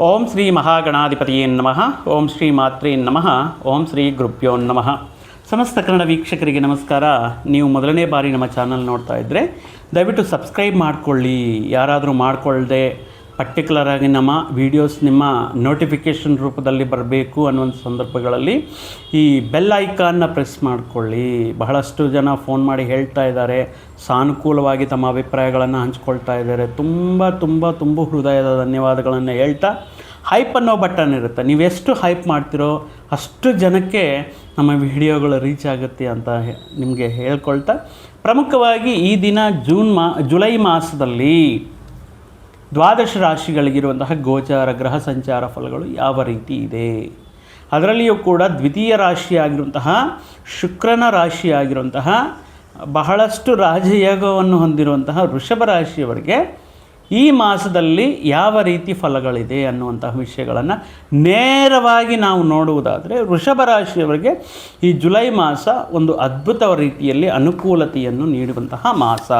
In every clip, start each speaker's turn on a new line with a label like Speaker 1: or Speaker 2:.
Speaker 1: ಓಂ ಶ್ರೀ ಮಹಾಗಣಾಧಿಪತಿಯೇ ನಮಃ. ಓಂ ಶ್ರೀ ಮಾತ್ರೇ ನಮಃ. ಓಂ ಶ್ರೀ ಗುರುಭ್ಯೋ ನಮಃ. ಸಮಸ್ತ ಕನ್ನಡ ವೀಕ್ಷಕರಿಗೆ ನಮಸ್ಕಾರ. ನೀವು ಮೊದಲನೇ ಬಾರಿ ನಮ್ಮ ಚಾನಲ್ ನೋಡ್ತಾ ಇದ್ದರೆ ದಯವಿಟ್ಟು ಸಬ್ಸ್ಕ್ರೈಬ್ ಮಾಡಿಕೊಳ್ಳಿ. ಯಾರಾದರೂ ಮಾಡಿಕೊಳ್ಳದೆ ಪರ್ಟಿಕ್ಯುಲರ್ ಆಗಿ ನಮ್ಮ ವೀಡಿಯೋಸ್ ನಿಮ್ಮ ನೋಟಿಫಿಕೇಷನ್ ರೂಪದಲ್ಲಿ ಬರಬೇಕು ಅನ್ನುವಂಥ ಸಂದರ್ಭಗಳಲ್ಲಿ ಈ ಬೆಲ್ ಐಕಾನ್ನ ಪ್ರೆಸ್ ಮಾಡಿಕೊಳ್ಳಿ. ಬಹಳಷ್ಟು ಜನ ಫೋನ್ ಮಾಡಿ ಹೇಳ್ತಾ ಇದ್ದಾರೆ, ಸಾನುಕೂಲವಾಗಿ ತಮ್ಮ ಅಭಿಪ್ರಾಯಗಳನ್ನು ಹಂಚ್ಕೊಳ್ತಾ ಇದ್ದಾರೆ. ತುಂಬ ಹೃದಯದ ಧನ್ಯವಾದಗಳನ್ನು ಹೇಳ್ತಾ, ಹೈಪ್ ಅನ್ನೋ ಬಟನ್ ಇರುತ್ತೆ, ನೀವೆಷ್ಟು ಹೈಪ್ ಮಾಡ್ತಿರೋ ಅಷ್ಟು ಜನಕ್ಕೆ ನಮ್ಮ ವಿಡಿಯೋಗಳು ರೀಚ್ ಆಗುತ್ತೆ ಅಂತ ನಿಮಗೆ ಹೇಳ್ಕೊಳ್ತಾ, ಪ್ರಮುಖವಾಗಿ ಈ ದಿನ ಜುಲೈ ಮಾಸದಲ್ಲಿ ದ್ವಾದಶ ರಾಶಿಗಳಿಗಿರುವಂತಹ ಗೋಚಾರ ಗ್ರಹ ಸಂಚಾರ ಫಲಗಳು ಯಾವ ರೀತಿ ಇದೆ, ಅದರಲ್ಲಿಯೂ ಕೂಡ ದ್ವಿತೀಯ ರಾಶಿಯಾಗಿರುವಂತಹ ಶುಕ್ರನ ರಾಶಿಯಾಗಿರುವಂತಹ ಬಹಳಷ್ಟು ರಾಜಯೋಗವನ್ನು ಹೊಂದಿರುವಂತಹ ವೃಷಭ ರಾಶಿಯವರಿಗೆ ಈ ಮಾಸದಲ್ಲಿ ಯಾವ ರೀತಿ ಫಲಗಳಿದೆ ಅನ್ನುವಂತಹ ವಿಷಯಗಳನ್ನು ನೇರವಾಗಿ ನಾವು ನೋಡುವುದಾದರೆ, ವೃಷಭ ರಾಶಿಯವರಿಗೆ ಈ ಜುಲೈ ಮಾಸ ಒಂದು ಅದ್ಭುತ ರೀತಿಯಲ್ಲಿ ಅನುಕೂಲತೆಯನ್ನು ನೀಡುವಂತಹ ಮಾಸ.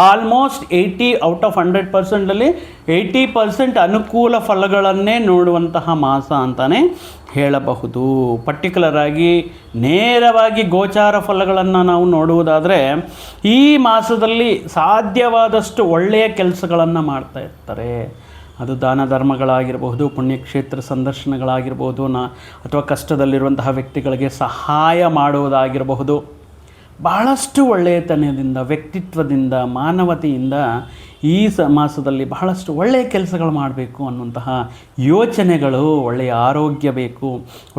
Speaker 1: ಆಲ್ಮೋಸ್ಟ್ 80 ಔಟ್ ಆಫ್ 100%ಲ್ಲಿ 80% ಅನುಕೂಲ ಫಲಗಳನ್ನೇ ನೋಡುವಂತಹ ಮಾಸ ಅಂತಲೇ ಹೇಳಬಹುದು. ಪರ್ಟಿಕ್ಯುಲರ್ ಆಗಿ ನೇರವಾಗಿ ಗೋಚಾರ ಫಲಗಳನ್ನು ನಾವು ನೋಡುವುದಾದರೆ, ಈ ಮಾಸದಲ್ಲಿ ಸಾಧ್ಯವಾದಷ್ಟು ಒಳ್ಳೆಯ ಕೆಲಸಗಳನ್ನು ಮಾಡ್ತಾ ಇರ್ತಾರೆ. ಅದು ದಾನ ಧರ್ಮಗಳಾಗಿರಬಹುದು, ಪುಣ್ಯಕ್ಷೇತ್ರ ಸಂದರ್ಶನಗಳಾಗಿರ್ಬೋದು, ಅಥವಾ ಕಷ್ಟದಲ್ಲಿರುವಂತಹ ವ್ಯಕ್ತಿಗಳಿಗೆ ಸಹಾಯ ಮಾಡುವುದಾಗಿರಬಹುದು. ಬಹಳಷ್ಟು ಒಳ್ಳೆಯತನದಿಂದ, ವ್ಯಕ್ತಿತ್ವದಿಂದ, ಮಾನವತೆಯಿಂದ ಈ ಮಾಸದಲ್ಲಿ ಬಹಳಷ್ಟು ಒಳ್ಳೆಯ ಕೆಲಸಗಳು ಮಾಡಬೇಕು ಅನ್ನುವಂತಹ ಯೋಚನೆಗಳು, ಒಳ್ಳೆಯ ಆರೋಗ್ಯ ಬೇಕು,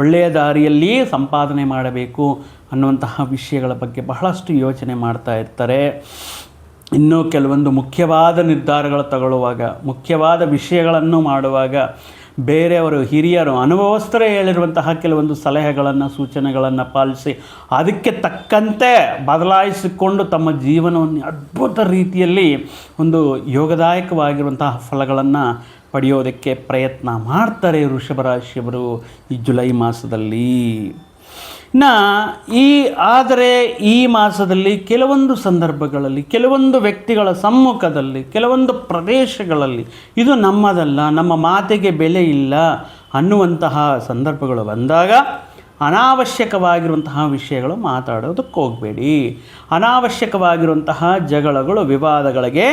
Speaker 1: ಒಳ್ಳೆಯ ದಾರಿಯಲ್ಲಿ ಸಂಪಾದನೆ ಮಾಡಬೇಕು ಅನ್ನುವಂತಹ ವಿಷಯಗಳ ಬಗ್ಗೆ ಬಹಳಷ್ಟು ಯೋಚನೆ ಮಾಡ್ತಾ ಇರ್ತಾರೆ. ಇನ್ನೂ ಕೆಲವೊಂದು ಮುಖ್ಯವಾದ ನಿರ್ಧಾರಗಳು ತಗೊಳ್ಳುವಾಗ, ಮುಖ್ಯವಾದ ವಿಷಯಗಳನ್ನು ಮಾಡುವಾಗ ಬೇರೆಯವರು, ಹಿರಿಯರು, ಅನುಭವಸ್ಥರೇ ಹೇಳಿರುವಂತಹ ಕೆಲವೊಂದು ಸಲಹೆಗಳನ್ನು, ಸೂಚನೆಗಳನ್ನು ಪಾಲಿಸಿ ಅದಕ್ಕೆ ತಕ್ಕಂತೆ ಬದಲಾಯಿಸಿಕೊಂಡು ತಮ್ಮ ಜೀವನವನ್ನು ಅದ್ಭುತ ರೀತಿಯಲ್ಲಿ ಒಂದು ಯೋಗದಾಯಕವಾಗಿರುವಂತಹ ಫಲಗಳನ್ನು ಪಡೆಯೋದಕ್ಕೆ ಪ್ರಯತ್ನ ಮಾಡ್ತಾರೆ ವೃಷಭ ರಾಶಿಯವರು ಈ ಜುಲೈ ಮಾಸದಲ್ಲಿ. ಆದರೆ ಈ ಮಾಸದಲ್ಲಿ ಕೆಲವೊಂದು ಸಂದರ್ಭಗಳಲ್ಲಿ, ಕೆಲವೊಂದು ವ್ಯಕ್ತಿಗಳ ಸಮ್ಮುಖದಲ್ಲಿ, ಕೆಲವೊಂದು ಪ್ರದೇಶಗಳಲ್ಲಿ ಇದು ನಮ್ಮದಲ್ಲ, ನಮ್ಮ ಮಾತಿಗೆ ಬೆಲೆ ಇಲ್ಲ ಅನ್ನುವಂತಹ ಸಂದರ್ಭಗಳು ಬಂದಾಗ ಅನಾವಶ್ಯಕವಾಗಿರುವಂತಹ ವಿಷಯಗಳು ಮಾತಾಡೋದಕ್ಕೆ ಹೋಗಬೇಡಿ. ಅನಾವಶ್ಯಕವಾಗಿರುವಂತಹ ಜಗಳಗಳು, ವಿವಾದಗಳಿಗೆ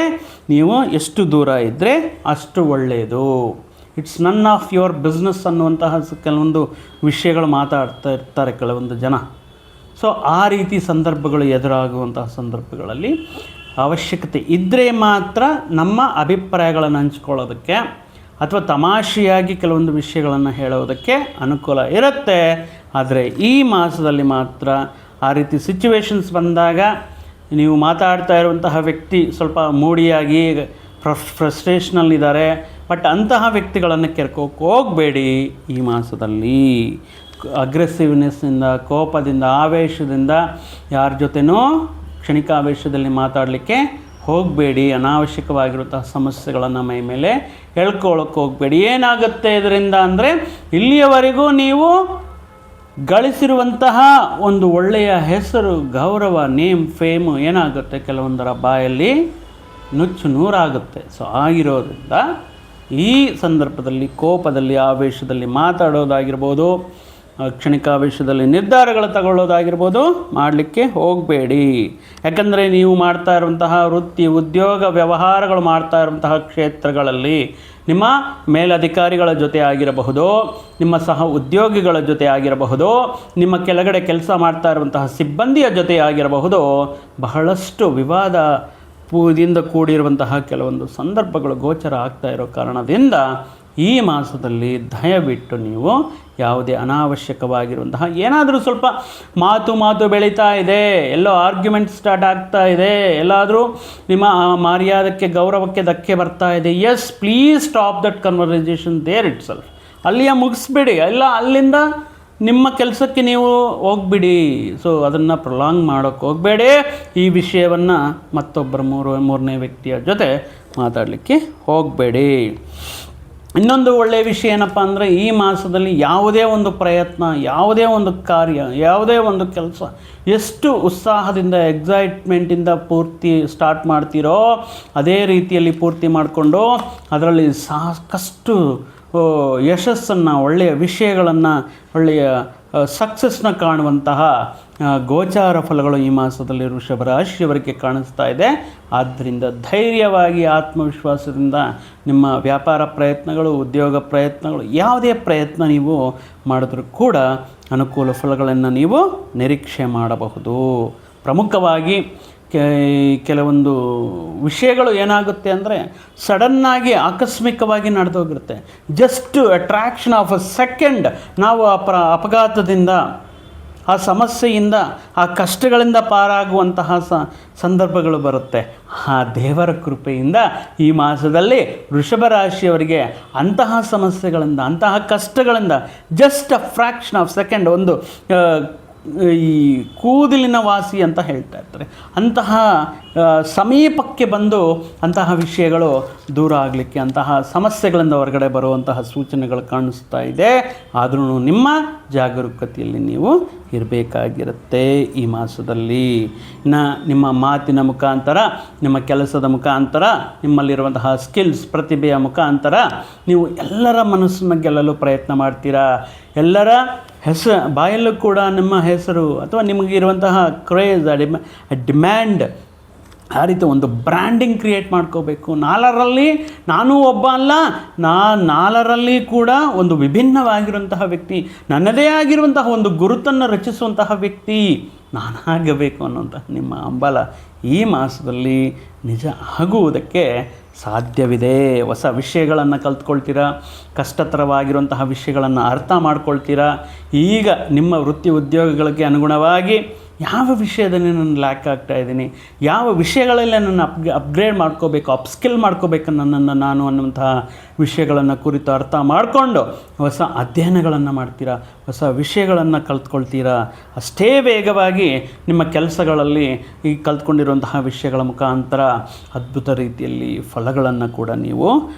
Speaker 1: ನೀವು ಎಷ್ಟು ದೂರ ಇದ್ದರೆ ಅಷ್ಟು ಒಳ್ಳೆಯದು. It's none of your business ಅನ್ನುವಂತಹ ಕೆಲವೊಂದು ವಿಷಯಗಳು ಮಾತಾಡ್ತಾ ಇರ್ತಾರೆ ಕೆಲವೊಂದು ಜನ. ಸೊ ಆ ರೀತಿ ಸಂದರ್ಭಗಳು ಎದುರಾಗುವಂತಹ ಸಂದರ್ಭಗಳಲ್ಲಿ ಅವಶ್ಯಕತೆ ಇದ್ದರೆ ಮಾತ್ರ ನಮ್ಮ ಅಭಿಪ್ರಾಯಗಳನ್ನು ಹಂಚ್ಕೊಳ್ಳೋದಕ್ಕೆ ಅಥವಾ ತಮಾಷೆಯಾಗಿ ಕೆಲವೊಂದು ವಿಷಯಗಳನ್ನು ಹೇಳೋದಕ್ಕೆ ಅನುಕೂಲ ಇರುತ್ತೆ. ಆದರೆ ಈ ಮಾಸದಲ್ಲಿ ಮಾತ್ರ ಆ ರೀತಿ ಸಿಚುವೇಶನ್ಸ್ ಬಂದಾಗ ನೀವು ಮಾತಾಡ್ತಾ ಇರುವಂತಹ ವ್ಯಕ್ತಿ ಸ್ವಲ್ಪ ಮೂಡಿಯಾಗಿ ಫ್ರಸ್ಟ್ರೇಷನಲ್ಲಿದ್ದಾರೆ, ಬಟ್ ಅಂತಹ ವ್ಯಕ್ತಿಗಳನ್ನು ಕೆರ್ಕೋಕ್ಕೆ ಹೋಗಬೇಡಿ. ಈ ಮಾಸದಲ್ಲಿ ಅಗ್ರೆಸಿವ್ನೆಸ್ಸಿಂದ, ಕೋಪದಿಂದ, ಆವೇಶದಿಂದ ಯಾರ ಜೊತೆನೂ ಕ್ಷಣಿಕಾವೇಶದಲ್ಲಿ ಮಾತಾಡಲಿಕ್ಕೆ ಹೋಗಬೇಡಿ. ಅನಾವಶ್ಯಕವಾಗಿರುವಂತಹ ಸಮಸ್ಯೆಗಳನ್ನು ಮೈ ಮೇಲೆ ಹೇಳ್ಕೊಳ್ಳೋಕ್ಕೆ ಹೋಗಬೇಡಿ. ಏನಾಗುತ್ತೆ ಇದರಿಂದ ಅಂದರೆ, ಇಲ್ಲಿಯವರೆಗೂ ನೀವು ಗಳಿಸಿರುವಂತಹ ಒಂದು ಒಳ್ಳೆಯ ಹೆಸರು, ಗೌರವ, ನೇಮ್, ಫೇಮು ಏನಾಗುತ್ತೆ ಕೆಲವೊಂದರ ಬಾಯಲ್ಲಿ ನುಚ್ಚು ನೂರಾಗುತ್ತೆ. ಸೊ ಆಗಿರೋದ್ರಿಂದ ಈ ಸಂದರ್ಭದಲ್ಲಿ ಕೋಪದಲ್ಲಿ, ಆವೇಶದಲ್ಲಿ ಮಾತಾಡೋದಾಗಿರ್ಬೋದು, ಕ್ಷಣಿಕಾವೇಶದಲ್ಲಿ ನಿರ್ಧಾರಗಳು ತಗೊಳ್ಳೋದಾಗಿರ್ಬೋದು ಮಾಡಲಿಕ್ಕೆ ಹೋಗಬೇಡಿ. ಯಾಕಂದರೆ ನೀವು ಮಾಡ್ತಾ ಇರುವಂತಹ ವೃತ್ತಿ, ಉದ್ಯೋಗ, ವ್ಯವಹಾರಗಳು ಮಾಡ್ತಾ ಇರುವಂತಹ ಕ್ಷೇತ್ರಗಳಲ್ಲಿ ನಿಮ್ಮ ಮೇಲಧಿಕಾರಿಗಳ ಜೊತೆ ಆಗಿರಬಹುದು, ನಿಮ್ಮ ಸಹ ಉದ್ಯೋಗಿಗಳ ಜೊತೆ ಆಗಿರಬಹುದು, ನಿಮ್ಮ ಕೆಳಗಡೆ ಕೆಲಸ ಮಾಡ್ತಾ ಇರುವಂತಹ ಸಿಬ್ಬಂದಿಯ ಜೊತೆ ಆಗಿರಬಹುದು, ಬಹಳಷ್ಟು ವಿವಾದದಿಂದ ಕೂಡಿರುವಂತಹ ಕೆಲವೊಂದು ಸಂದರ್ಭಗಳು ಗೋಚರ ಆಗ್ತಾ ಇರೋ ಕಾರಣದಿಂದ ಈ ಮಾಸದಲ್ಲಿ ದಯವಿಟ್ಟು ನೀವು ಯಾವುದೇ ಅನಾವಶ್ಯಕವಾಗಿರುವಂತಹ ಏನಾದರೂ ಸ್ವಲ್ಪ ಮಾತು ಬೆಳೀತಾ ಇದೆ, ಎಲ್ಲೋ ಆರ್ಗ್ಯುಮೆಂಟ್ ಸ್ಟಾರ್ಟ್ ಆಗ್ತಾ ಇದೆ, ಎಲ್ಲಾದರೂ ನಿಮ್ಮ ಮರ್ಯಾದಕ್ಕೆ, ಗೌರವಕ್ಕೆ ಧಕ್ಕೆ ಬರ್ತಾ ಇದೆ, yes please stop that conversation there itself. ಅಲ್ಲಿಯ ಮುಗಿಸ್ಬಿಡಿ, ಇಲ್ಲ ಅಲ್ಲಿಂದ ನಿಮ್ಮ ಕೆಲಸಕ್ಕೆ ನೀವು ಹೋಗ್ಬಿಡಿ. ಸೊ ಅದನ್ನು ಪ್ರೊಲಾಂಗ್ ಮಾಡೋಕ್ಕೆ ಹೋಗಬೇಡಿ. ಈ ವಿಷಯವನ್ನು ಮತ್ತೊಬ್ಬರ ಮೂರನೇ ವ್ಯಕ್ತಿಯ ಜೊತೆ ಮಾತಾಡಲಿಕ್ಕೆ ಹೋಗಬೇಡಿ. ಇನ್ನೊಂದು ಒಳ್ಳೆಯ ವಿಷಯ ಏನಪ್ಪ ಅಂದರೆ, ಈ ಮಾಸದಲ್ಲಿ ಯಾವುದೇ ಒಂದು ಪ್ರಯತ್ನ, ಯಾವುದೇ ಒಂದು ಕಾರ್ಯ, ಯಾವುದೇ ಒಂದು ಕೆಲಸ ಎಷ್ಟು ಉತ್ಸಾಹದಿಂದ, ಎಕ್ಸೈಟ್ಮೆಂಟಿಂದ ಪೂರ್ತಿ ಸ್ಟಾರ್ಟ್ ಮಾಡ್ತೀರೋ ಅದೇ ರೀತಿಯಲ್ಲಿ ಪೂರ್ತಿ ಮಾಡಿಕೊಂಡು ಅದರಲ್ಲಿ ಸಾಕಷ್ಟು ಯಶಸ್ಸನ್ನು, ಒಳ್ಳೆಯ ವಿಷಯಗಳನ್ನು, ಒಳ್ಳೆಯ ಸಕ್ಸಸ್ನ ಕಾಣುವಂತಹ ಗೋಚಾರ ಫಲಗಳು ಈ ಮಾಸದಲ್ಲಿ ವೃಷಭ ರಾಶಿಯವರಿಗೆ ಕಾಣಿಸ್ತಾ ಇದೆ. ಆದ್ದರಿಂದ ಧೈರ್ಯವಾಗಿ ಆತ್ಮವಿಶ್ವಾಸದಿಂದ ನಿಮ್ಮ ವ್ಯಾಪಾರ ಪ್ರಯತ್ನಗಳು, ಉದ್ಯೋಗ ಪ್ರಯತ್ನಗಳು, ಯಾವುದೇ ಪ್ರಯತ್ನ ನೀವು ಮಾಡಿದ್ರೂ ಕೂಡ ಅನುಕೂಲ ಫಲಗಳನ್ನು ನೀವು ನಿರೀಕ್ಷೆ ಮಾಡಬಹುದು. ಪ್ರಮುಖವಾಗಿ ಕೆಲವೊಂದು ವಿಷಯಗಳು ಏನಾಗುತ್ತೆ ಅಂದರೆ ಸಡನ್ನಾಗಿ ಆಕಸ್ಮಿಕವಾಗಿ ನಡೆದೋಗಿರುತ್ತೆ. Just attraction of a second ನಾವು ಅಪಘಾತದಿಂದ, ಆ ಸಮಸ್ಯೆಯಿಂದ, ಆ ಕಷ್ಟಗಳಿಂದ ಪಾರಾಗುವಂತಹ ಸಂದರ್ಭಗಳು ಬರುತ್ತೆ. ಆ ದೇವರ ಕೃಪೆಯಿಂದ ಈ ಮಾಸದಲ್ಲಿ ವೃಷಭ ರಾಶಿಯವರಿಗೆ ಅಂತಹ ಸಮಸ್ಯೆಗಳಿಂದ, ಅಂತಹ ಕಷ್ಟಗಳಿಂದ just a fraction of second, ಒಂದು ಈ ಕೂದಲಿನ ವಾಸಿ ಅಂತ ಹೇಳ್ತಾ ಇರ್ತಾರೆ, ಅಂತಹ ಸಮೀಪಕ್ಕೆ ಬಂದು ಅಂತಹ ವಿಷಯಗಳು ದೂರ ಆಗಲಿಕ್ಕೆ, ಅಂತಹ ಸಮಸ್ಯೆಗಳಿಂದ ಹೊರಗಡೆ ಬರುವಂತಹ ಸೂಚನೆಗಳು ಕಾಣಿಸ್ತಾ ಇದೆ. ಆದ್ರೂ ನಿಮ್ಮ ಜಾಗರೂಕತೆಯಲ್ಲಿ ನೀವು ಇರಬೇಕಾಗಿರುತ್ತೆ ಈ ಮಾಸದಲ್ಲಿ. ಇನ್ನು ನಿಮ್ಮ ಮಾತಿನ ಮುಖಾಂತರ, ನಿಮ್ಮ ಕೆಲಸದ ಮುಖಾಂತರ, ನಿಮ್ಮಲ್ಲಿರುವಂತಹ ಸ್ಕಿಲ್ಸ್, ಪ್ರತಿಭೆಯ ಮುಖಾಂತರ ನೀವು ಎಲ್ಲರ ಮನಸ್ಸನ್ನು ಗೆಲ್ಲಲು ಪ್ರಯತ್ನ ಮಾಡ್ತೀರಾ. ಎಲ್ಲರ ಬಾಯಲ್ಲೂ ಕೂಡ ನಿಮ್ಮ ಹೆಸರು ಅಥವಾ ನಿಮಗಿರುವಂತಹ ಕ್ರೇಜ್, ಡಿಮ್ಯಾಂಡ್, ಆ ರೀತಿ ಒಂದು ಬ್ರ್ಯಾಂಡಿಂಗ್ ಕ್ರಿಯೇಟ್ ಮಾಡ್ಕೋಬೇಕು. ನಾನು ಒಬ್ಬ ಅಲ್ಲ, ನಾಲ್ಕರಲ್ಲಿ ಕೂಡ ಒಂದು ವಿಭಿನ್ನವಾಗಿರುವಂತಹ ವ್ಯಕ್ತಿ, ನನ್ನದೇ ಆಗಿರುವಂತಹ ಒಂದು ಗುರುತನ್ನು ರಚಿಸುವಂತಹ ವ್ಯಕ್ತಿ ನಾನಾಗಬೇಕು ಅನ್ನುವಂತಹ ನಿಮ್ಮ ಹಂಬಲ ಈ ಮಾಸದಲ್ಲಿ ನಿಜ ಆಗುವುದಕ್ಕೆ ಸಾಧ್ಯವಿದೆ. ಹೊಸ ವಿಷಯಗಳನ್ನು ಕಲ್ತ್ಕೊಳ್ತೀರಾ, ಕಷ್ಟತರವಾಗಿರುವಂತಹ ವಿಷಯಗಳನ್ನು ಅರ್ಥ ಮಾಡ್ಕೊಳ್ತೀರಾ. ಈಗ ನಿಮ್ಮ ವೃತ್ತಿ ಉದ್ಯೋಗಗಳಿಗೆ ಅನುಗುಣವಾಗಿ ಯಾವ ವಿಷಯದಲ್ಲಿ ನಾನು ಲ್ಯಾಕ್ ಆಗ್ತಾಯಿದ್ದೀನಿ, ಯಾವ ವಿಷಯಗಳಲ್ಲಿ ನಾನು ಅಪ್ಗ್ರೇಡ್ ಮಾಡ್ಕೋಬೇಕು, ಅಪ್ಸ್ಕಿಲ್ ಮಾಡ್ಕೋಬೇಕು ನನ್ನನ್ನು ನಾನು ಅನ್ನುವಂತಹ ವಿಷಯಗಳನ್ನು ಕುರಿತು ಅರ್ಥ ಮಾಡಿಕೊಂಡು ಹೊಸ ಅಧ್ಯಯನಗಳನ್ನು ಮಾಡ್ತೀರಾ, ಹೊಸ ವಿಷಯಗಳನ್ನು ಕಲ್ತ್ಕೊಳ್ತೀರಾ. ಅಷ್ಟೇ ವೇಗವಾಗಿ ನಿಮ್ಮ ಕೆಲಸಗಳಲ್ಲಿ ಈ ಕಲ್ತ್ಕೊಂಡಿರುವಂತಹ ವಿಷಯಗಳ ಮುಖಾಂತರ ಅದ್ಭುತ ರೀತಿಯಲ್ಲಿ ಫಲಗಳನ್ನು ಕೂಡ ನೀವು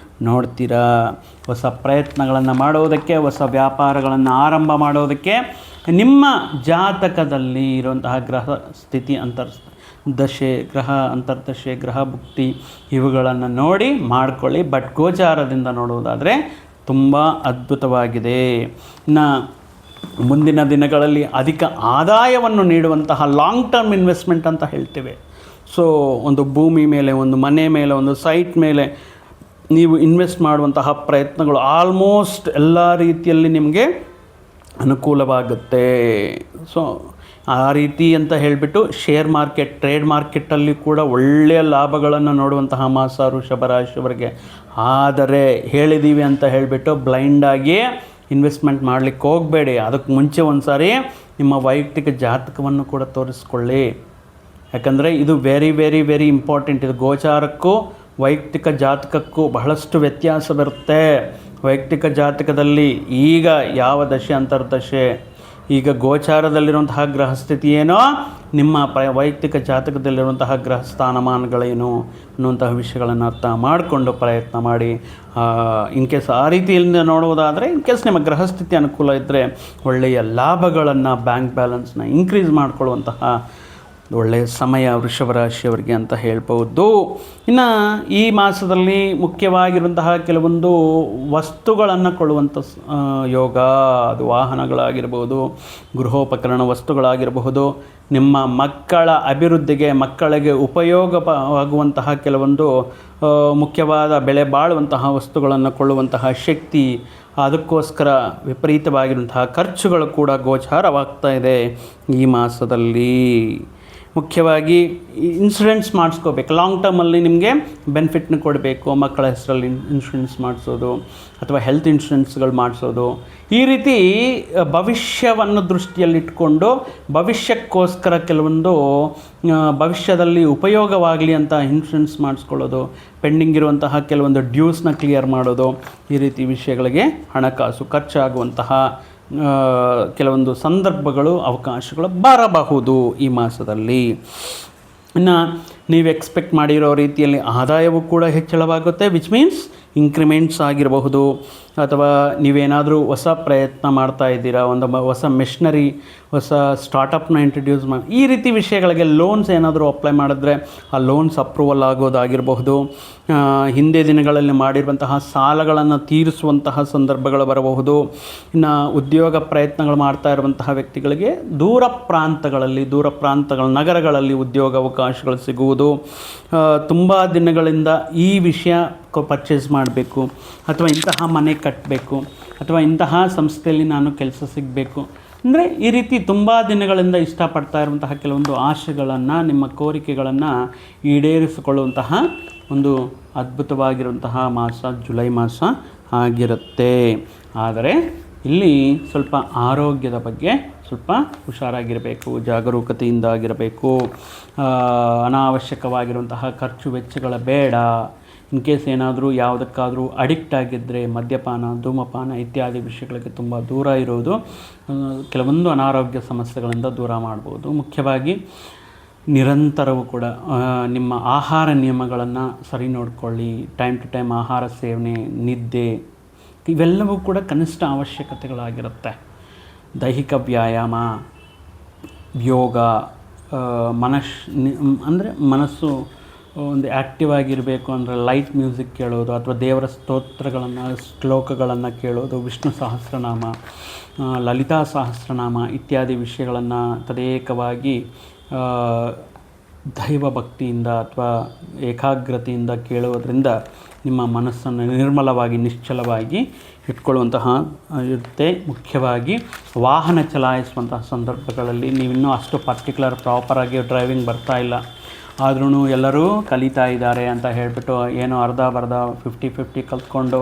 Speaker 1: ನೋಡ್ತೀರಾ. ಹೊಸ ಪ್ರಯತ್ನಗಳನ್ನು ಮಾಡೋದಕ್ಕೆ, ಹೊಸ ವ್ಯಾಪಾರಗಳನ್ನು ಆರಂಭ ಮಾಡೋದಕ್ಕೆ ನಿಮ್ಮ ಜಾತಕದಲ್ಲಿ ಇರುವಂತಹ ಗ್ರಹ ಸ್ಥಿತಿ, ದಶೆ, ಗ್ರಹ ಅಂತರ್ದಶೆ, ಗ್ರಹ ಭುಕ್ತಿ ಇವುಗಳನ್ನು ನೋಡಿ ಮಾಡಿಕೊಳ್ಳಿ. ಬಟ್ ಗೋಚಾರದಿಂದ ನೋಡುವುದಾದರೆ ತುಂಬ ಅದ್ಭುತವಾಗಿದೆ. ಇನ್ನು ಮುಂದಿನ ದಿನಗಳಲ್ಲಿ ಅಧಿಕ ಆದಾಯವನ್ನು ನೀಡುವಂತಹ ಲಾಂಗ್ ಟರ್ಮ್ ಇನ್ವೆಸ್ಟ್ಮೆಂಟ್ ಅಂತ ಹೇಳ್ತೇವೆ. ಸೊ ಒಂದು ಭೂಮಿ ಮೇಲೆ, ಒಂದು ಮನೆ ಮೇಲೆ, ಒಂದು ಸೈಟ್ ಮೇಲೆ ನೀವು ಇನ್ವೆಸ್ಟ್ ಮಾಡುವಂತಹ ಪ್ರಯತ್ನಗಳು ಆಲ್ಮೋಸ್ಟ್ ಎಲ್ಲ ರೀತಿಯಲ್ಲಿ ನಿಮಗೆ ಅನುಕೂಲವಾಗುತ್ತೆ. ಸೊ ಆ ರೀತಿ ಅಂತ ಹೇಳಿಬಿಟ್ಟು ಶೇರ್ ಮಾರ್ಕೆಟ್, ಟ್ರೇಡ್ ಮಾರ್ಕೆಟಲ್ಲಿ ಕೂಡ ಒಳ್ಳೆಯ ಲಾಭಗಳನ್ನು ನೋಡುವಂತಹ ಮಾಸ ವೃಷಭ ರಾಶಿಯವರಿಗೆ. ಆದರೆ ಹೇಳಿದ್ದೀವಿ ಅಂತ ಹೇಳಿಬಿಟ್ಟು ಬ್ಲೈಂಡಾಗಿ ಇನ್ವೆಸ್ಟ್ಮೆಂಟ್ ಮಾಡಲಿಕ್ಕೆ ಹೋಗಬೇಡಿ. ಅದಕ್ಕೆ ಮುಂಚೆ ಒಂದು ಸಾರಿ ನಿಮ್ಮ ವೈಯಕ್ತಿಕ ಜಾತಕವನ್ನು ಕೂಡ ತೋರಿಸ್ಕೊಳ್ಳಿ. ಯಾಕಂದರೆ ಇದು ವೆರಿ ವೆರಿ ವೆರಿ ಇಂಪಾರ್ಟೆಂಟ್. ಇದು ಗೋಚಾರಕ್ಕೂ ವೈಯಕ್ತಿಕ ಜಾತಕಕ್ಕೂ ಬಹಳಷ್ಟು ವ್ಯತ್ಯಾಸ ಬರುತ್ತೆ. ವೈಯಕ್ತಿಕ ಜಾತಕದಲ್ಲಿ ಈಗ ಯಾವ ದಶೆ ಅಂತರ್ದಶೆ, ಈಗ ಗೋಚಾರದಲ್ಲಿರುವಂತಹ ಗ್ರಹಸ್ಥಿತಿ ಏನೋ, ನಿಮ್ಮ ವೈಯಕ್ತಿಕ ಜಾತಕದಲ್ಲಿರುವಂತಹ ಗ್ರಹ ಸ್ಥಾನಮಾನಗಳೇನು ಅನ್ನುವಂತಹ ವಿಷಯಗಳನ್ನು ಅರ್ಥ ಮಾಡಿಕೊಂಡು ಪ್ರಯತ್ನ ಮಾಡಿ. ಇನ್ ಕೇಸ್ ಆ ರೀತಿಯಿಂದ ನೋಡುವುದಾದರೆ, ಇನ್ ಕೇಸ್ ನಿಮ್ಮ ಗ್ರಹಸ್ಥಿತಿ ಅನುಕೂಲ ಇದ್ದರೆ ಒಳ್ಳೆಯ ಲಾಭಗಳನ್ನು, ಬ್ಯಾಂಕ್ ಬ್ಯಾಲೆನ್ಸ್ನ ಇನ್ಕ್ರೀಸ್ ಮಾಡಿಕೊಳ್ಳುವಂತಹ ಒಳ್ಳೆಯ ಸಮಯ ವೃಷಭ ರಾಶಿಯವರಿಗೆ ಅಂತ ಹೇಳ್ಬೋದು. ಇನ್ನು ಈ ಮಾಸದಲ್ಲಿ ಮುಖ್ಯವಾಗಿರುವಂತಹ ಕೆಲವೊಂದು ವಸ್ತುಗಳನ್ನು ಕೊಳ್ಳುವಂಥ ಯೋಗ, ಅದು ವಾಹನಗಳಾಗಿರ್ಬೋದು, ಗೃಹೋಪಕರಣ ವಸ್ತುಗಳಾಗಿರಬಹುದು, ನಿಮ್ಮ ಮಕ್ಕಳ ಅಭಿವೃದ್ಧಿಗೆ, ಮಕ್ಕಳಿಗೆ ಉಪಯೋಗವಾಗುವಂತಹ ಕೆಲವೊಂದು ಮುಖ್ಯವಾದ ಬೆಲೆ ಬಾಳುವಂತಹ ವಸ್ತುಗಳನ್ನು ಕೊಳ್ಳುವಂತಹ ಶಕ್ತಿ, ಅದಕ್ಕೋಸ್ಕರ ವಿಪರೀತವಾಗಿರುವಂತಹ ಖರ್ಚುಗಳು ಕೂಡ ಗೋಚಾರವಾಗ್ತಾ ಇದೆ ಈ ಮಾಸದಲ್ಲಿ. ಮುಖ್ಯವಾಗಿ ಇನ್ಶೂರೆನ್ಸ್ ಮಾಡಿಸ್ಕೋಬೇಕು. ಲಾಂಗ್ ಟರ್ಮಲ್ಲಿ ನಿಮಗೆ ಬೆನಿಫಿಟ್ನ ಕೊಡಬೇಕು. ಮಕ್ಕಳ ಹೆಸರಲ್ಲಿ ಇನ್ಶೂರೆನ್ಸ್ ಮಾಡಿಸೋದು ಅಥವಾ ಹೆಲ್ತ್ ಇನ್ಶೂರೆನ್ಸ್ಗಳು ಮಾಡಿಸೋದು, ಈ ರೀತಿ ಭವಿಷ್ಯವನ್ನು ದೃಷ್ಟಿಯಲ್ಲಿಟ್ಕೊಂಡು ಭವಿಷ್ಯಕ್ಕೋಸ್ಕರ ಕೆಲವೊಂದು ಭವಿಷ್ಯದಲ್ಲಿ ಉಪಯೋಗವಾಗಲಿ ಅಂತ ಇನ್ಶೂರೆನ್ಸ್ ಮಾಡಿಸ್ಕೊಳ್ಳೋದು, ಪೆಂಡಿಂಗ್ ಇರುವಂತಹ ಕೆಲವೊಂದು ಡ್ಯೂಸ್ನ ಕ್ಲಿಯರ್ ಮಾಡೋದು, ಈ ರೀತಿ ವಿಷಯಗಳಿಗೆ ಹಣಕಾಸು ಖರ್ಚಾಗುವಂತಹ ಕೆಲವೊಂದು ಸಂದರ್ಭಗಳು, ಅವಕಾಶಗಳು ಬರಬಹುದು ಈ ಮಾಸದಲ್ಲಿ. ಇನ್ನು ನೀವು ಎಕ್ಸ್ಪೆಕ್ಟ್ ಮಾಡಿರೋ ರೀತಿಯಲ್ಲಿ ಆದಾಯವೂ ಕೂಡ ಹೆಚ್ಚಳವಾಗುತ್ತೆ. ವಿಚ್ ಮೀನ್ಸ್ ಇಂಕ್ರಿಮೆಂಟ್ಸ್ ಆಗಿರಬಹುದು, ಅಥವಾ ನೀವೇನಾದರೂ ಹೊಸ ಪ್ರಯತ್ನ ಮಾಡ್ತಾ ಇದ್ದೀರಾ, ಒಂದು ಹೊಸ ಮೆಷಿನರಿ, ಹೊಸ ಸ್ಟಾರ್ಟಪ್ನ ಇಂಟ್ರಡ್ಯೂಸ್ ಮಾಡಿ, ಈ ರೀತಿ ವಿಷಯಗಳಿಗೆ ಲೋನ್ಸ್ ಏನಾದರೂ ಅಪ್ಲೈ ಮಾಡಿದ್ರೆ ಆ ಲೋನ್ಸ್ ಅಪ್ರೂವಲ್ ಆಗೋದಾಗಿರಬಹುದು. ಹಿಂದೆ ದಿನಗಳಲ್ಲಿ ಮಾಡಿರುವಂತಹ ಸಾಲಗಳನ್ನು ತೀರಿಸುವಂತಹ ಸಂದರ್ಭಗಳು ಬರಬಹುದು. ಇನ್ನು ಉದ್ಯೋಗ ಪ್ರಯತ್ನಗಳು ಮಾಡ್ತಾ ಇರುವಂತಹ ವ್ಯಕ್ತಿಗಳಿಗೆ ದೂರ ಪ್ರಾಂತಗಳ ನಗರಗಳಲ್ಲಿ ಉದ್ಯೋಗ ಅವಕಾಶಗಳು ಸಿಗುವುದು. ತುಂಬ ದಿನಗಳಿಂದ ಈ ವಿಷಯ ಪರ್ಚೇಸ್ ಮಾಡಬೇಕು, ಅಥವಾ ಇಂತಹ ಮನೆ ಕಟ್ಟಬೇಕು, ಅಥವಾ ಇಂತಹ ಸಂಸ್ಥೆಯಲ್ಲಿ ನಾನು ಕೆಲಸ ಸಿಗಬೇಕು ಅಂದರೆ, ಈ ರೀತಿ ತುಂಬ ದಿನಗಳಿಂದ ಇಷ್ಟಪಡ್ತಾ ಇರುವಂತಹ ಕೆಲವೊಂದು ಆಶೆಗಳನ್ನು, ನಿಮ್ಮ ಕೋರಿಕೆಗಳನ್ನು ಈಡೇರಿಸಿಕೊಳ್ಳುವಂತಹ ಒಂದು ಅದ್ಭುತವಾಗಿರುವಂತಹ ಮಾಸ ಜುಲೈ ಮಾಸ ಆಗಿರುತ್ತೆ. ಆದರೆ ಇಲ್ಲಿ ಸ್ವಲ್ಪ ಆರೋಗ್ಯದ ಬಗ್ಗೆ ಸ್ವಲ್ಪ ಹುಷಾರಾಗಿರಬೇಕು, ಜಾಗರೂಕತೆಯಿಂದ ಆಗಿರಬೇಕು. ಅನಾವಶ್ಯಕವಾಗಿರುವಂತಹ ಖರ್ಚು ವೆಚ್ಚಗಳ ಬೇಡ. ಇನ್ ಕೇಸ್ ಏನಾದರೂ ಯಾವುದಕ್ಕಾದರೂ ಅಡಿಕ್ಟ್ ಆಗಿದ್ದರೆ ಮದ್ಯಪಾನ, ಧೂಮಪಾನ ಇತ್ಯಾದಿ ವಿಷಯಗಳಿಗೆ ತುಂಬ ದೂರ ಇರೋದು ಕೆಲವೊಂದು ಅನಾರೋಗ್ಯ ಸಮಸ್ಯೆಗಳಿಂದ ದೂರ ಮಾಡ್ಬೋದು. ಮುಖ್ಯವಾಗಿ ನಿರಂತರವೂ ಕೂಡ ನಿಮ್ಮ ಆಹಾರ ನಿಯಮಗಳನ್ನು ಸರಿ ನೋಡಿಕೊಳ್ಳಿ. ಟೈಮ್ ಟು ಟೈಮ್ ಆಹಾರ ಸೇವನೆ, ನಿದ್ದೆ ಇವೆಲ್ಲವೂ ಕೂಡ ಕನಿಷ್ಠ ಅವಶ್ಯಕತೆಗಳಾಗಿರುತ್ತೆ. ದೈಹಿಕ ವ್ಯಾಯಾಮ, ಯೋಗ, ಮನಸ್ಸು ಒಂದು ಆ್ಯಕ್ಟಿವ್ ಆಗಿರಬೇಕು ಅಂದರೆ ಲೈಟ್ ಮ್ಯೂಸಿಕ್ ಕೇಳೋದು, ಅಥವಾ ದೇವರ ಸ್ತೋತ್ರಗಳನ್ನು, ಶ್ಲೋಕಗಳನ್ನು ಕೇಳೋದು, ವಿಷ್ಣು ಸಹಸ್ರನಾಮ, ಲಲಿತಾ ಸಹಸ್ರನಾಮ ಇತ್ಯಾದಿ ವಿಷಯಗಳನ್ನು ತದೇಕವಾಗಿ ದೈವ ಭಕ್ತಿಯಿಂದ ಅಥವಾ ಏಕಾಗ್ರತೆಯಿಂದ ಕೇಳುವುದರಿಂದ ನಿಮ್ಮ ಮನಸ್ಸನ್ನು ನಿರ್ಮಲವಾಗಿ, ನಿಶ್ಚಲವಾಗಿ ಇಟ್ಕೊಳ್ಳುವಂತಹ ಇರುತ್ತೆ. ಮುಖ್ಯವಾಗಿ ವಾಹನ ಚಲಾಯಿಸುವಂತಹ ಸಂದರ್ಭಗಳಲ್ಲಿ ನೀವಿನ್ನೂ ಅಷ್ಟು ಪ್ರಾಪರಾಗಿ ಡ್ರೈವಿಂಗ್ ಬರ್ತಾ ಇಲ್ಲ, ಆದ್ರೂ ಎಲ್ಲರೂ ಕಲಿತಾ ಇದ್ದಾರೆ ಅಂತ ಹೇಳಿಬಿಟ್ಟು ಏನೋ ಅರ್ಧ ಬರ್ಧ 50-50 ಕಲ್ತ್ಕೊಂಡು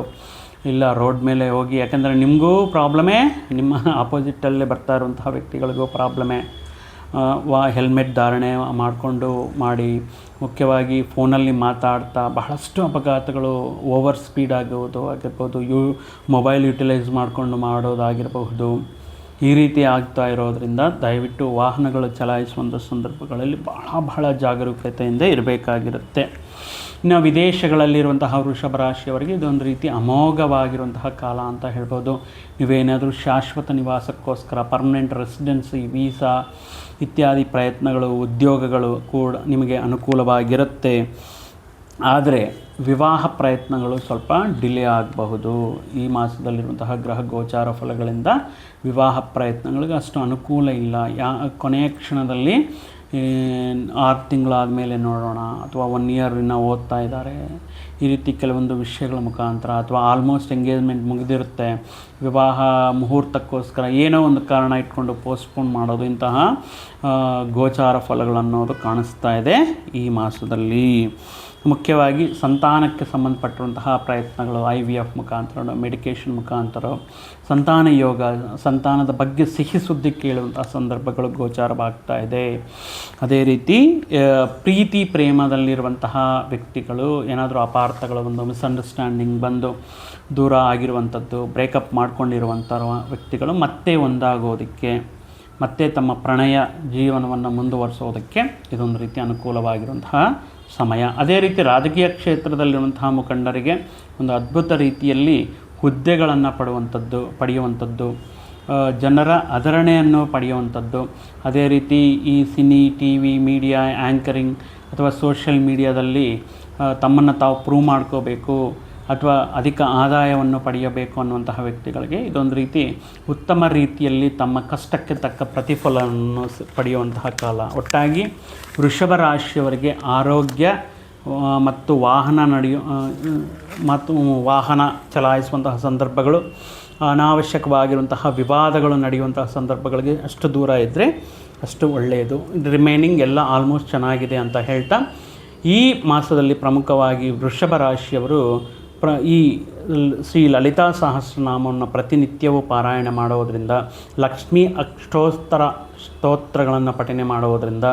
Speaker 1: ಇಲ್ಲ ರೋಡ್ ಮೇಲೆ ಹೋಗಿ, ಯಾಕೆಂದರೆ ನಿಮಗೂ ಪ್ರಾಬ್ಲಮೇ, ನಿಮ್ಮ ಆಪೋಸಿಟಲ್ಲೇ ಬರ್ತಾ ಇರುವಂತಹ ವ್ಯಕ್ತಿಗಳಿಗೂ ಪ್ರಾಬ್ಲಮೇ. ಹೆಲ್ಮೆಟ್ ಧಾರಣೆ ಮಾಡಿ, ಮುಖ್ಯವಾಗಿ ಫೋನಲ್ಲಿ ಮಾತಾಡ್ತಾ ಬಹಳಷ್ಟು ಅಪಘಾತಗಳು, ಓವರ್ ಸ್ಪೀಡ್ ಆಗಿರ್ಬೋದು, ಮೊಬೈಲ್ ಯುಟಿಲೈಸ್ ಮಾಡಿಕೊಂಡು ಮಾಡೋದಾಗಿರಬಹುದು. ಈ ರೀತಿ ಆಗ್ತಾ ಇರೋದರಿಂದ ದಯವಿಟ್ಟು ವಾಹನಗಳು ಚಲಾಯಿಸುವಂಥ ಸಂದರ್ಭಗಳಲ್ಲಿ ಬಹಳ ಜಾಗರೂಕತೆಯಿಂದ ಇರಬೇಕಾಗಿರುತ್ತೆ. ಇನ್ನು ವಿದೇಶಗಳಲ್ಲಿರುವಂತಹ ವೃಷಭ ರಾಶಿಯವರಿಗೆ ಇದೊಂದು ರೀತಿ ಅಮೋಘವಾಗಿರುವಂತಹ ಕಾಲ ಅಂತ ಹೇಳ್ಬೋದು. ನೀವೇನಾದರೂ ಶಾಶ್ವತ ನಿವಾಸಕ್ಕೋಸ್ಕರ ಪರ್ಮನೆಂಟ್ ರೆಸಿಡೆನ್ಸಿ, ವೀಸಾ ಇತ್ಯಾದಿ ಪ್ರಯತ್ನಗಳು, ಉದ್ಯೋಗಗಳು ಕೂಡ ನಿಮಗೆ ಅನುಕೂಲವಾಗಿರುತ್ತೆ. ಆದರೆ ವಿವಾಹ ಪ್ರಯತ್ನಗಳು ಸ್ವಲ್ಪ ಡಿಲೇ ಆಗಬಹುದು. ಈ ಮಾಸದಲ್ಲಿರುವಂತಹ ಗ್ರಹ ಗೋಚಾರ ಫಲಗಳಿಂದ ವಿವಾಹ ಪ್ರಯತ್ನಗಳಿಗೆ ಅಷ್ಟು ಅನುಕೂಲ ಇಲ್ಲ. ಕೊನೆಯ ಕ್ಷಣದಲ್ಲಿ 6 ತಿಂಗಳಾದ ಮೇಲೆ ನೋಡೋಣ, ಅಥವಾ 1 ಇಯರ್ ಇನ್ನೂ ಓದ್ತಾ ಇದ್ದಾರೆ, ಈ ರೀತಿ ಕೆಲವೊಂದು ವಿಷಯಗಳ ಮುಖಾಂತರ, ಅಥವಾ ಆಲ್ಮೋಸ್ಟ್ ಎಂಗೇಜ್ಮೆಂಟ್ ಮುಗಿದಿರುತ್ತೆ, ವಿವಾಹ ಮುಹೂರ್ತಕ್ಕೋಸ್ಕರ ಏನೋ ಒಂದು ಕಾರಣ ಇಟ್ಕೊಂಡು ಪೋಸ್ಟ್ಪೋನ್ ಮಾಡೋದು, ಇಂತಹ ಗೋಚಾರ ಫಲಗಳನ್ನೋದು ಕಾಣಿಸ್ತಾ ಇದೆ ಈ ಮಾಸದಲ್ಲಿ. ಮುಖ್ಯವಾಗಿ ಸಂತಾನಕ್ಕೆ ಸಂಬಂಧಪಟ್ಟಿರುವಂತಹ ಪ್ರಯತ್ನಗಳು, IVF ಮುಖಾಂತರ, ಮೆಡಿಕೇಷನ್ ಮುಖಾಂತರ, ಸಂತಾನ ಯೋಗ, ಸಂತಾನದ ಬಗ್ಗೆ ಸಿಹಿ ಸುದ್ದಿ ಕೇಳುವಂತಹ ಸಂದರ್ಭಗಳು ಗೋಚಾರವಾಗ್ತಾ ಇದೆ. ಅದೇ ರೀತಿ ಪ್ರೀತಿ ಪ್ರೇಮದಲ್ಲಿರುವಂತಹ ವ್ಯಕ್ತಿಗಳು ಏನಾದರೂ ಅಪಾರ್ಥಗಳು ಬಂದು, ಮಿಸ್ಅಂಡರ್ಸ್ಟ್ಯಾಂಡಿಂಗ್ ಬಂದು ದೂರ ಆಗಿರುವಂಥದ್ದು, ಬ್ರೇಕಪ್ ಮಾಡ್ಕೊಂಡಿರುವಂಥ ವ್ಯಕ್ತಿಗಳು ಮತ್ತೆ ಒಂದಾಗೋದಕ್ಕೆ, ಮತ್ತೆ ತಮ್ಮ ಪ್ರಣಯ ಜೀವನವನ್ನು ಮುಂದುವರಿಸೋದಕ್ಕೆ ಇದೊಂದು ರೀತಿ ಅನುಕೂಲವಾಗಿರುವಂತಹ ಸಮಯ. ಅದೇ ರೀತಿ ರಾಜಕೀಯ ಕ್ಷೇತ್ರದಲ್ಲಿರುವಂತಹ ಮುಖಂಡರಿಗೆ ಒಂದು ಅದ್ಭುತ ರೀತಿಯಲ್ಲಿ ಹುದ್ದೆಗಳನ್ನು ಪಡೆಯುವಂಥದ್ದು, ಜನರ ಆದರಣೆಯನ್ನು ಪಡೆಯುವಂಥದ್ದು. ಅದೇ ರೀತಿ ಈ ಸಿನಿ, TV, ಮೀಡಿಯಾ, ಆ್ಯಂಕರಿಂಗ್ ಅಥವಾ ಸೋಷಿಯಲ್ ಮೀಡಿಯಾದಲ್ಲಿ ತಮ್ಮನ್ನು ತಾವು ಪ್ರೂವ್ ಮಾಡ್ಕೋಬೇಕು ಅಥವಾ ಅಧಿಕ ಆದಾಯವನ್ನು ಪಡೆಯಬೇಕು ಅನ್ನುವಂತಹ ವ್ಯಕ್ತಿಗಳಿಗೆ ಇದೊಂದು ರೀತಿ ಉತ್ತಮ ರೀತಿಯಲ್ಲಿ ತಮ್ಮ ಕಷ್ಟಕ್ಕೆ ತಕ್ಕ ಪ್ರತಿಫಲವನ್ನು ಪಡೆಯುವಂತಹ ಕಾಲ. ಒಟ್ಟಾಗಿ ವೃಷಭ ರಾಶಿಯವರಿಗೆ ಆರೋಗ್ಯ ಮತ್ತು ವಾಹನ ಚಲಾಯಿಸುವಂತಹ ಸಂದರ್ಭಗಳು, ಅನಾವಶ್ಯಕವಾಗಿರುವಂತಹ ವಿವಾದಗಳು ನಡೆಯುವಂತಹ ಸಂದರ್ಭಗಳಿಗೆ ಅಷ್ಟು ದೂರ ಇದ್ದರೆ ಅಷ್ಟು ಒಳ್ಳೆಯದು. ರಿಮೈನಿಂಗ್ ಎಲ್ಲ ಆಲ್ಮೋಸ್ಟ್ ಚೆನ್ನಾಗಿದೆ ಅಂತ ಹೇಳ್ತಾ, ಈ ಮಾಸದಲ್ಲಿ ಪ್ರಮುಖವಾಗಿ ವೃಷಭ ರಾಶಿಯವರು ಈ ಶ್ರೀ ಲಲಿತಾ ಸಹಸ್ರನಾಮವನ್ನು ಪ್ರತಿನಿತ್ಯವೂ ಪಾರಾಯಣ ಮಾಡೋದರಿಂದ, ಲಕ್ಷ್ಮೀ ಅಷ್ಟೋತ್ತರ ಸ್ತೋತ್ರಗಳನ್ನು ಪಠನೆ ಮಾಡೋದರಿಂದ,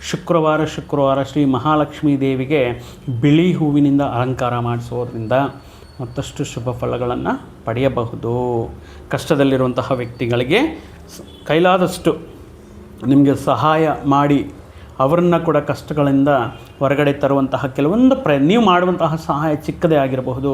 Speaker 1: ಶುಕ್ರವಾರ ಶ್ರೀ ಮಹಾಲಕ್ಷ್ಮೀ ದೇವಿಗೆ ಬಿಳಿ ಹೂವಿನಿಂದ ಅಲಂಕಾರ ಮಾಡಿಸೋದ್ರಿಂದ ಮತ್ತಷ್ಟು ಶುಭ ಫಲಗಳನ್ನು ಪಡೆಯಬಹುದು. ಕಷ್ಟದಲ್ಲಿರುವಂತಹ ವ್ಯಕ್ತಿಗಳಿಗೆ ಕೈಲಾದಷ್ಟು ನಿಮಗೆ ಸಹಾಯ ಮಾಡಿ ಅವರನ್ನು ಕೂಡ ಕಷ್ಟಗಳಿಂದ ಹೊರಗಡೆ ತರುವಂತಹ ಕೆಲವೊಂದು ನೀವು ಮಾಡುವಂತಹ ಸಹಾಯ ಚಿಕ್ಕದೇ ಆಗಿರಬಹುದು,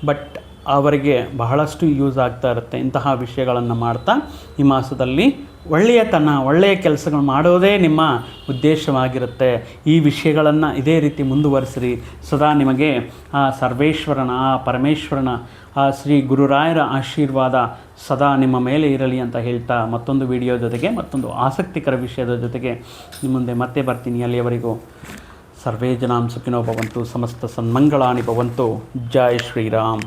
Speaker 1: ಬಟ್ ಅವರಿಗೆ ಬಹಳಷ್ಟು ಯೂಸ್ ಆಗ್ತಾ ಇರುತ್ತೆ. ಇಂತಹ ವಿಷಯಗಳನ್ನು ಮಾಡ್ತಾ ಈ ಮಾಸದಲ್ಲಿ ಒಳ್ಳೆಯತನ, ಒಳ್ಳೆಯ ಕೆಲಸಗಳು ಮಾಡೋದೇ ನಿಮ್ಮ ಉದ್ದೇಶವಾಗಿರುತ್ತೆ. ಈ ವಿಷಯಗಳನ್ನು ಇದೇ ರೀತಿ ಮುಂದುವರಿಸಿರಿ. ಸದಾ ನಿಮಗೆ ಆ ಸರ್ವೇಶ್ವರನ, ಆ ಪರಮೇಶ್ವರನ, ಆ ಶ್ರೀ ಗುರುರಾಯರ ಆಶೀರ್ವಾದ ಸದಾ ನಿಮ್ಮ ಮೇಲೆ ಇರಲಿ ಅಂತ ಹೇಳ್ತಾ ಮತ್ತೊಂದು ವಿಡಿಯೋ ಜೊತೆಗೆ, ಮತ್ತೊಂದು ಆಸಕ್ತಿಕರ ವಿಷಯದ ಜೊತೆಗೆ ನಿಮ್ಮ ಮುಂದೆ ಮತ್ತೆ ಬರ್ತೀನಿ. ಅಲ್ಲಿಯವರೆಗೂ ಸರ್ವೇ ಜನಾಂ ಸುಖಿನೋ ಭವಂತು, ಸಮಸ್ತ ಸನ್ಮಂಗಳಾನಿ ಭವಂತು. ಜೈ ಶ್ರೀರಾಮ್.